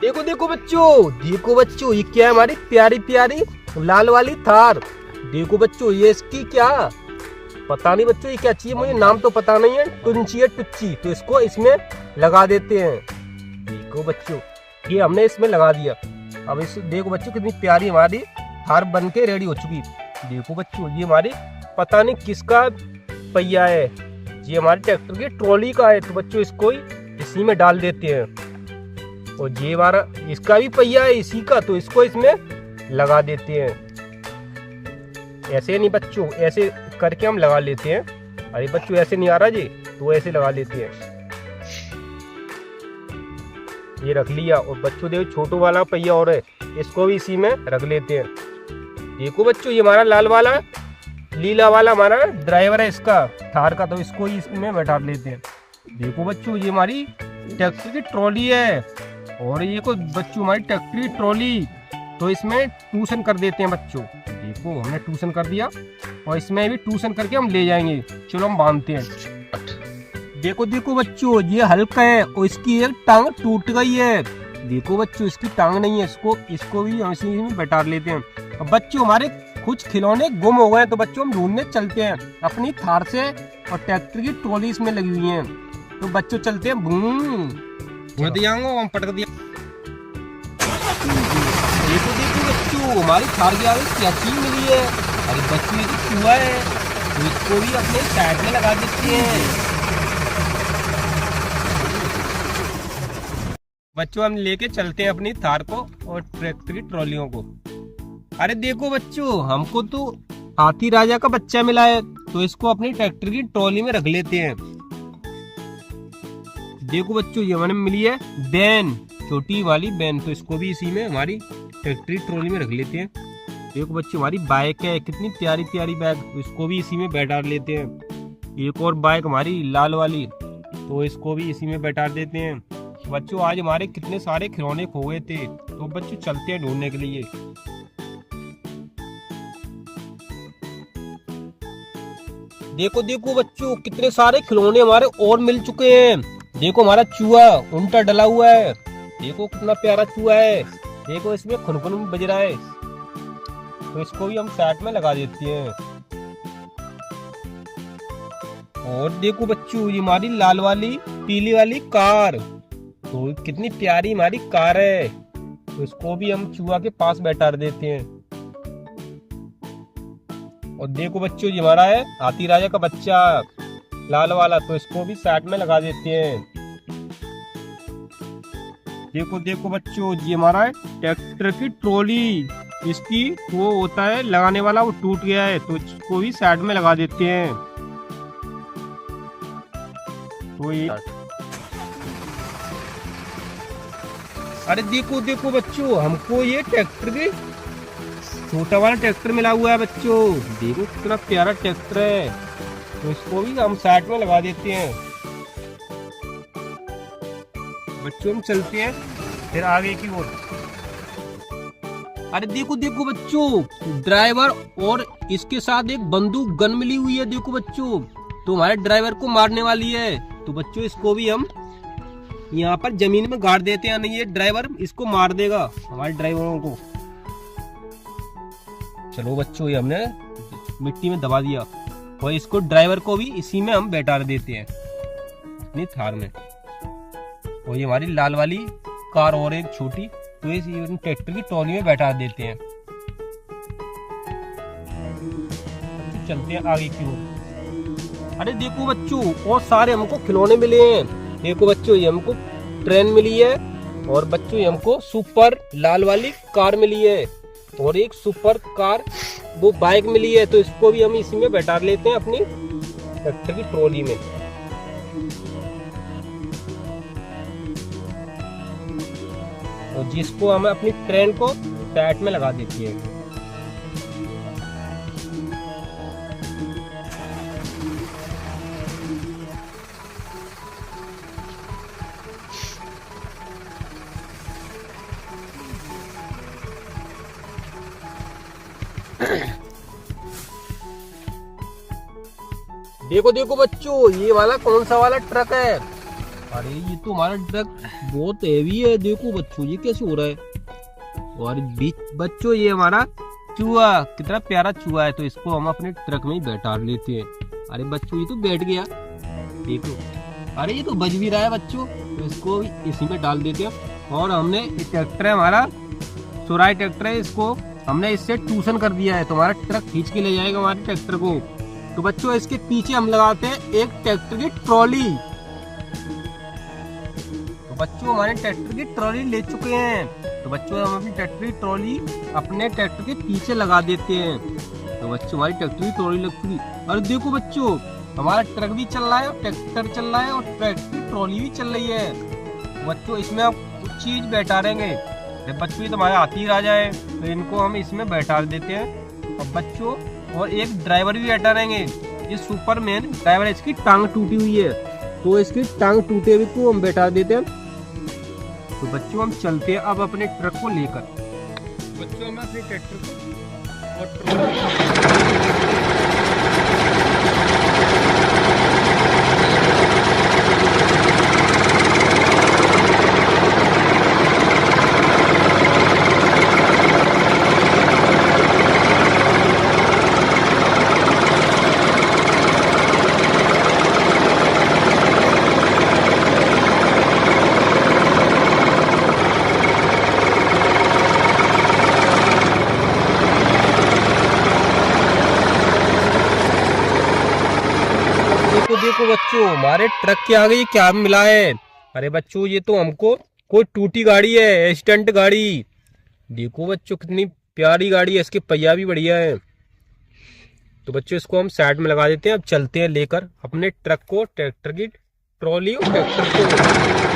देखो देखो बच्चों ये क्या है, हमारी प्यारी प्यारी लाल वाली थार। देखो बच्चों ये इसकी क्या पता नहीं बच्चों, ये क्या चाहिए मुझे नाम तो पता नहीं है। टुंची है टुच्ची, तो इसको इसमें लगा देते हैं। देखो बच्चों ये हमने इसमें लगा दिया। अब इस देखो बच्चों कितनी प्यारी हमारी थार बन के रेडी हो चुकी। देखो बच्चों ये हमारी पता नहीं किसका पहिया है, ये हमारे ट्रैक्टर की ट्रॉली का है। तो बच्चों इसको इसी में डाल देते हैं। और ये हमारा इसका भी पहिया है इसी का, तो इसको इसमें लगा देते हैं। ऐसे नहीं बच्चों, ऐसे करके हम लगा लेते हैं। अरे बच्चों ऐसे नहीं आ रहा जी, तो ऐसे लगा लेते हैं। ये रख लिया। और बच्चों देखो छोटो वाला पहिया और है, इसको भी इसी में रख लेते हैं। देखो बच्चों ये हमारा लाल वाला लीला वाला हमारा ड्राइवर है इसका थार का, तो इसको ही इसमें बैठा लेते हैं। देखो बच्चों ये हमारी ट्रैक्टर की ट्रॉली है। और ये को बच्चों हमारी ट्रैक्टर की ट्रॉली, तो इसमें ट्यूशन कर देते हैं बच्चों। देखो हमने ट्यूशन कर दिया और इसमें भी ट्यूशन करके हम ले जाएंगे। चलो हम बांधते हैं। देखो बच्चों ये हल्का है और इसकी एक टांग टूट गई है। देखो बच्चों इसकी टांग नहीं है, इसको भी हम इसी में बैठा लेते हैं। अब बच्चों हमारे कुछ खिलौने गुम हो गए, तो बच्चों हम ढूंढने चलते हैं अपनी थार से। और ट्रैक्टर की ट्रॉली इसमें लगी हुई है, तो बच्चों चलते हैं। बूम हम पटक दिया। देखो बच्चों हमारी थार के आगे क्या चीज मिली है। अरे बच्चों ये तो चूहा है, तो इसको भी अपने साइड में लगा देते हैं। बच्चों हम लेके चलते हैं अपनी थार को और ट्रैक्टर की ट्रॉलियों को। अरे देखो बच्चों हमको तो हाथी राजा का बच्चा मिला है, तो इसको अपनी ट्रैक्टर की ट्रॉली में रख लेते हैं। देखो बच्चों ये हमें मिली है बैन, छोटी वाली बैन, तो इसको भी इसी में हमारी ट्रैक्टर की ट्रॉली में रख लेते हैं। देखो बच्चों हमारी बाइक है, कितनी प्यारी प्यारी बाइक, तो इसको भी इसी में बैठा लेते हैं। एक और बाइक हमारी लाल वाली, तो इसको भी इसी में बैठा देते हैं। बच्चों आज हमारे कितने सारे खिलौने खो गए थे, तो बच्चों चलते हैं ढूंढने के लिए। देखो बच्चों कितने सारे खिलौने हमारे और मिल चुके हैं। देखो हमारा चूहा उल्टा डला हुआ है, देखो कितना प्यारा चूहा है। देखो इसमें खुनखुन बज रहा है, तो इसको भी हम साइड में लगा देते हैं। और देखो बच्चों ये हमारी लाल वाली पीली वाली कार, तो कितनी प्यारी हमारी कार है, तो इसको भी हम चूहा के पास बैठा देते हैं। और देखो बच्चों ये हमारा है हाथी राजा का बच्चा लाल वाला, तो इसको भी साइड में लगा देते हैं। देखो बच्चों ये हमारा है ट्रैक्टर की ट्रॉली, इसकी वो होता है लगाने वाला, वो टूट गया है, तो इसको भी साइड में लगा देते हैं। तो ये अरे देखो बच्चों हमको ये ट्रैक्टर के छोटा वाला ट्रैक्टर मिला हुआ है बच्चों। देखो कितना प्यारा ट्रैक्टर है, तो इसको भी हम साइड में लगा देते हैं। बच्चों हम चलते हैं फिर आगे की ओर। अरे देखो बच्चों ड्राइवर और इसके साथ एक बंदूक गन मिली हुई है। देखो बच्चों तो हमारे ड्राइवर को मारने वाली है, तो बच्चों इसको भी हम यहाँ पर जमीन में गाड़ देते हैं, नहीं ये ड्राइवर इसको मार देगा हमारे ड्राइवरों को। चलो बच्चों ये हमने मिट्टी में दबा दिया, और इसको ड्राइवर को भी इसी में हम बैठा देते हैं अपनी थार में। और ये हमारी लाल वाली कार और एक छोटी, तो इस ट्रैक्टर की ट्रॉली में बैठा देते हैं। चलते हैं आगे की ओर। अरे देखो बच्चों और सारे हमको खिलौने मिले हैं। देखो बच्चों ये हमको ट्रेन मिली है, और बच्चों ये हमको सुपर लाल वाली कार मिली है, और एक सुपर कार वो बाइक मिली है, तो इसको भी हम इसी में बैठा लेते हैं अपनी ट्रैक्टर की ट्रॉली में। और जिसको हम अपनी ट्रेन को साइड में लगा देती है। देखो बच्चों ये वाला कौन सा वाला ट्रक है, अरे ये तो हमारा ट्रक बहुत हेवी है, देखो बच्चों ये कैसे हो रहा है। और बच्चों ये हमारा चूहा, कितना प्यारा चूहा है, तो इसको हम अपने ट्रक में ही बैठा लेते हैं। अरे बच्चों ये तो बैठ गया, देखो। अरे ये तो बज भी रहा है बच्चों, तो इसको इसी में डाल देते हैं। और हमने ये ट्रैक्टर है हमारा, सुराई ट्रैक्टर है, इसको हमने इससे ट्यूशन कर दिया है, तो हमारा ट्रक खींच के ले जाएगा हमारे ट्रैक्टर को। तो बच्चों इसके पीछे हम लगाते हैं एक ट्रैक्टर की ट्रॉली। तो बच्चों हमारे ट्रैक्टर की ट्रॉली ले चुके हैं, तो बच्चों हम अपनी ट्रैक्टर की ट्रॉली अपने ट्रैक्टर के पीछे लगा देते हैं। तो बच्चों हमारी ट्रैक्टर की ट्रॉली लग चुकी। और देखो बच्चों हमारा ट्रक भी चल रहा है, ट्रैक्टर चल रहा है, और ट्रैक्टर की ट्रॉली भी चल रही है। बच्चों इसमें आप कुछ चीज बैठा देंगे, बच्चों ये तुम्हारे हाथी राजा है, तो इनको हम इसमें बैठा देते हैं। और बच्चों और एक ड्राइवर भी बैठा रहेंगे, ये सुपरमैन ड्राइवर है, इसकी टांग टूटी हुई है, तो इसकी टांग टूटे हुए को हम बैठा देते हैं। तो बच्चों हम चलते हैं अब अपने ट्रक को लेकर। बच्चों हम अपने ट्रैक्टर को और देखो बच्चों हमारे ट्रक के आगे ये क्या मिला है। अरे बच्चों ये तो हमको कोई टूटी गाड़ी है, एक्सीडेंट गाड़ी। देखो बच्चों कितनी प्यारी गाड़ी है, इसके पहिया भी बढ़िया है। तो बच्चों इसको हम साइड में लगा देते हैं। अब चलते हैं लेकर अपने ट्रक को, ट्रैक्टर की ट्रॉली और ट्रैक्टर को।